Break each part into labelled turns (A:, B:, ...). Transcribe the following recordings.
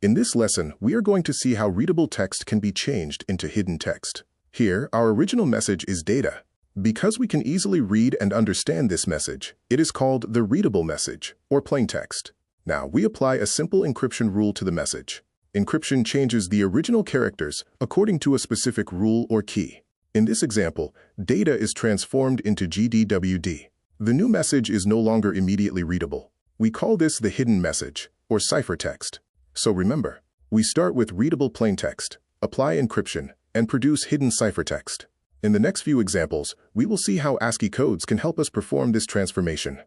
A: In this lesson, we are going to see how readable text can be changed into hidden text. Here, our original message is data. Because we can easily read and understand this message, it is called the readable message, or plaintext. Now, we apply a simple encryption rule to the message. Encryption changes the original characters according to a specific rule or key. In this example, data is transformed into GDWD. The new message is no longer immediately readable. We call this the hidden message, or ciphertext. So remember, we start with readable plaintext, apply encryption, and produce hidden ciphertext. In the next few examples, we will see how ASCII codes can help us perform this transformation.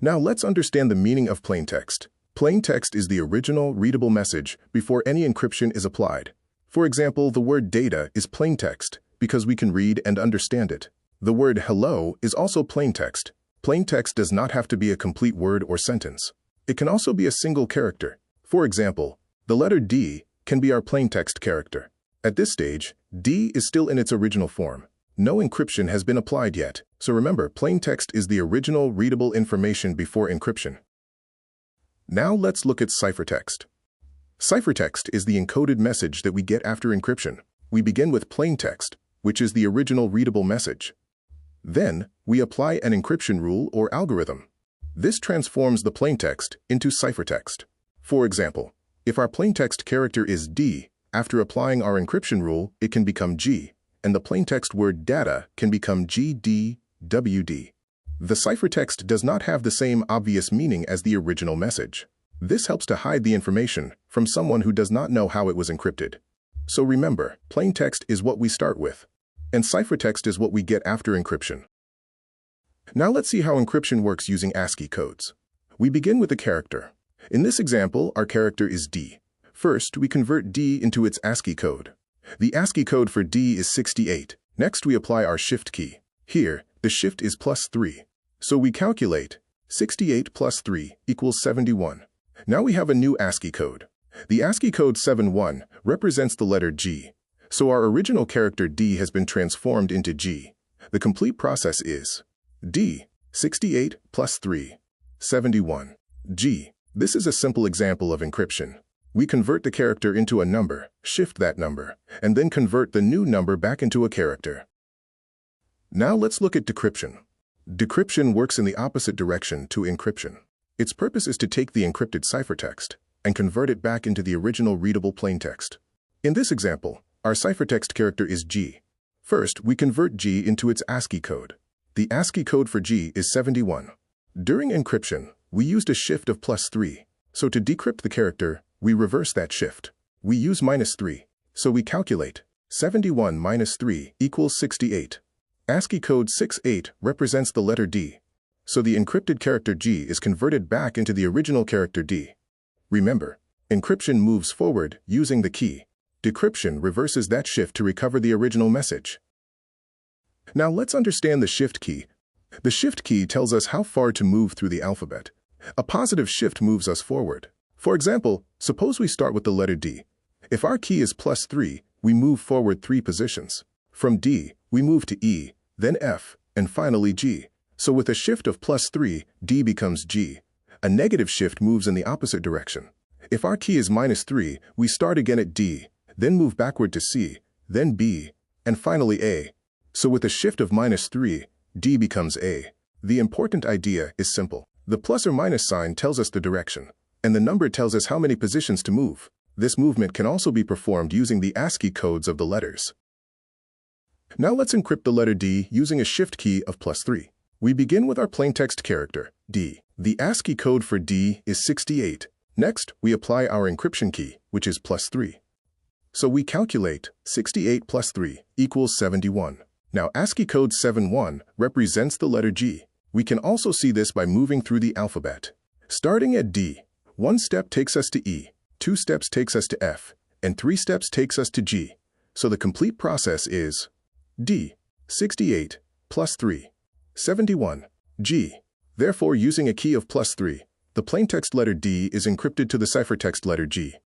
A: Now let's understand the meaning of plaintext. Plaintext is the original readable message before any encryption is applied. For example, the word data is plaintext because we can read and understand it. The word hello is also plaintext. Plaintext does not have to be a complete word or sentence. It can also be a single character. For example, the letter D can be our plaintext character. At this stage, D is still in its original form. No encryption has been applied yet, so remember, plaintext is the original readable information before encryption. Now let's look at ciphertext. Ciphertext is the encoded message that we get after encryption. We begin with plaintext, which is the original readable message. Then, we apply an encryption rule or algorithm. This transforms the plaintext into ciphertext. For example, if our plaintext character is D, after applying our encryption rule, it can become G, and the plaintext word data can become GDWD. The ciphertext does not have the same obvious meaning as the original message. This helps to hide the information from someone who does not know how it was encrypted. So remember, plaintext is what we start with, and ciphertext is what we get after encryption. Now let's see how encryption works using ASCII codes. We begin with a character. In this example, our character is D. First, we convert D into its ASCII code. The ASCII code for D is 68. Next, we apply our shift key. Here, the shift is +3. So we calculate 68 plus 3 equals 71. Now we have a new ASCII code. The ASCII code 71 represents the letter G. So our original character D has been transformed into G. The complete process is D, 68 plus 3, 71, G. This is a simple example of encryption. We convert the character into a number, shift that number, and then convert the new number back into a character. Now let's look at decryption. Decryption works in the opposite direction to encryption. Its purpose is to take the encrypted ciphertext and convert it back into the original readable plaintext. In this example, our ciphertext character is G. First, we convert G into its ASCII code. The ASCII code for G is 71. During encryption, we used a shift of +3. So to decrypt the character, we reverse that shift. We use -3. So we calculate 71 minus 3 equals 68. ASCII code 68 represents the letter D. So the encrypted character G is converted back into the original character D. Remember, encryption moves forward using the key. Decryption reverses that shift to recover the original message. Now let's understand the shift key. The shift key tells us how far to move through the alphabet. A positive shift moves us forward. For example, suppose we start with the letter D. If our key is +3, we move forward 3 positions. From D, we move to E, then F, and finally G. So with a shift of +3, D becomes G. A negative shift moves in the opposite direction. If our key is -3, we start again at D, then move backward to C, then B, and finally A. So with a shift of -3, D becomes A. The important idea is simple. The plus or minus sign tells us the direction, and the number tells us how many positions to move. This movement can also be performed using the ASCII codes of the letters. Now let's encrypt the letter D using a shift key of +3. We begin with our plaintext character, D. The ASCII code for D is 68. Next, we apply our encryption key, which is +3. So we calculate 68 plus 3 equals 71. Now ASCII code 71 represents the letter G. We can also see this by moving through the alphabet. Starting at D, 1 step takes us to E, 2 steps takes us to F, and 3 steps takes us to G. So the complete process is D, 68, plus 3, 71, G. Therefore, using a key of +3, the plaintext letter D is encrypted to the ciphertext letter G.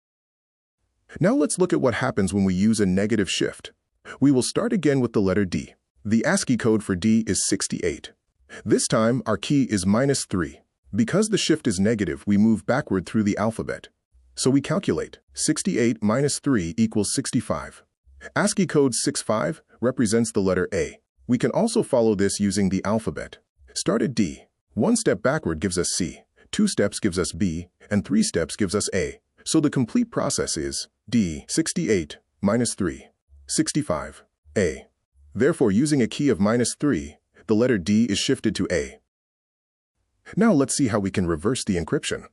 A: Now let's look at what happens when we use a negative shift. We will start again with the letter D. The ASCII code for D is 68. This time, our key is -3. Because the shift is negative, we move backward through the alphabet. So we calculate 68 minus 3 equals 65. ASCII code 65 represents the letter A. We can also follow this using the alphabet. Start at D. 1 step backward gives us C, 2 steps gives us B, and 3 steps gives us A. So the complete process is D 68 minus 3, 65, A. Therefore, using a key of minus 3, the letter D is shifted to A. Now let's see how we can reverse the encryption.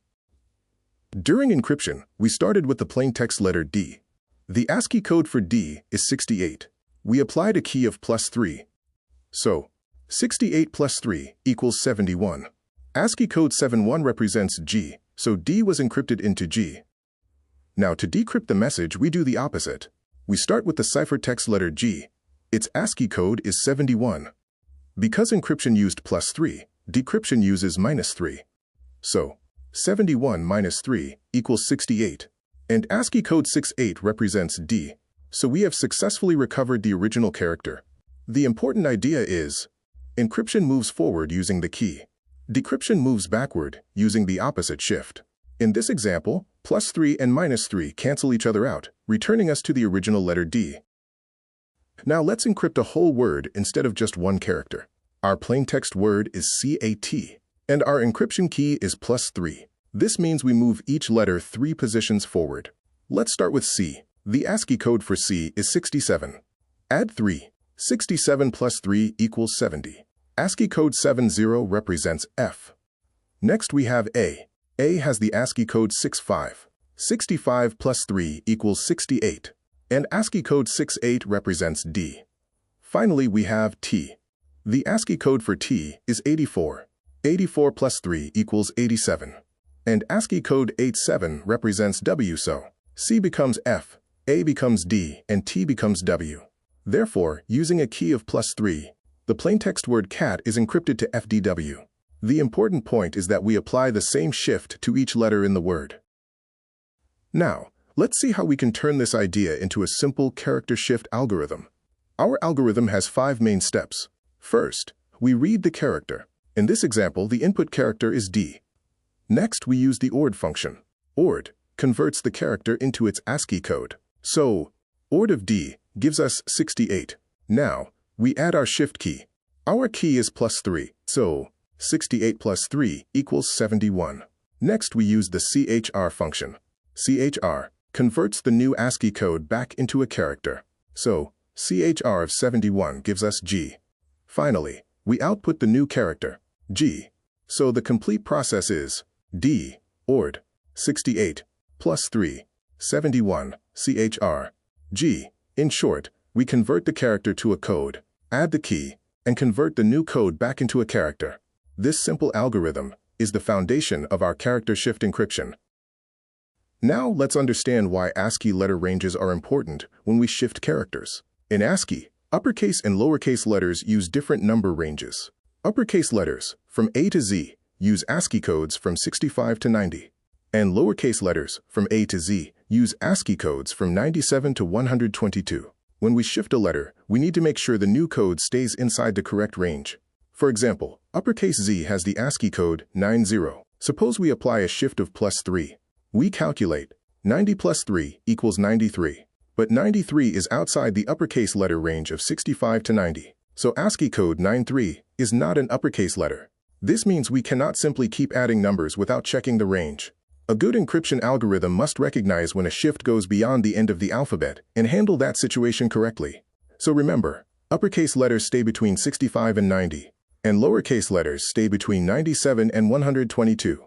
A: During encryption, we started with the plaintext letter D. The ASCII code for D is 68. We applied a key of plus 3. So, 68 plus 3 equals 71. ASCII code 71 represents G, so D was encrypted into G. Now to decrypt the message, we do the opposite. We start with the ciphertext letter G. Its ASCII code is 71. Because encryption used plus 3, decryption uses minus 3. So, 71 minus 3 equals 68. And ASCII code 68 represents D. So we have successfully recovered the original character. The important idea is, encryption moves forward using the key. Decryption moves backward using the opposite shift. In this example, plus 3 and minus 3 cancel each other out, returning us to the original letter D. Now let's encrypt a whole word instead of just one character. Our plaintext word is CAT, and our encryption key is plus 3. This means we move each letter 3 positions forward. Let's start with C. The ASCII code for C is 67. Add 3. 67 plus 3 equals 70. ASCII code 70 represents F. Next we have A. A has the ASCII code 65. 65 plus 3 equals 68. And ASCII code 68 represents D. Finally, we have T. The ASCII code for T is 84. 84 plus 3 equals 87. And ASCII code 87 represents W, so C becomes F, A becomes D, and T becomes W. Therefore, using a key of plus 3, the plaintext word CAT is encrypted to FDW. The important point is that we apply the same shift to each letter in the word. Now, let's see how we can turn this idea into a simple character shift algorithm. Our algorithm has 5 main steps. First, we read the character. In this example, the input character is D. Next, we use the ORD function. ORD converts the character into its ASCII code. So, ORD of D gives us 68. Now, we add our shift key. Our key is plus 3, so 68 plus 3 equals 71. Next, we use the CHR function. CHR converts the new ASCII code back into a character. So, CHR of 71 gives us G. Finally, we output the new character, G. So the complete process is D, ORD, 68, plus 3, 71, CHR, G. In short, we convert the character to a code, add the key, and convert the new code back into a character. This simple algorithm is the foundation of our character shift encryption. Now let's understand why ASCII letter ranges are important when we shift characters. In ASCII, uppercase and lowercase letters use different number ranges. Uppercase letters, from A to Z, use ASCII codes from 65 to 90. And lowercase letters, from A to Z, use ASCII codes from 97 to 122. When we shift a letter, we need to make sure the new code stays inside the correct range. For example, uppercase Z has the ASCII code 90. Suppose we apply a shift of plus 3. We calculate 90 plus 3 equals 93. But 93 is outside the uppercase letter range of 65 to 90. So ASCII code 93 is not an uppercase letter. This means we cannot simply keep adding numbers without checking the range. A good encryption algorithm must recognize when a shift goes beyond the end of the alphabet and handle that situation correctly. So remember, uppercase letters stay between 65 and 90, and lowercase letters stay between 97 and 122.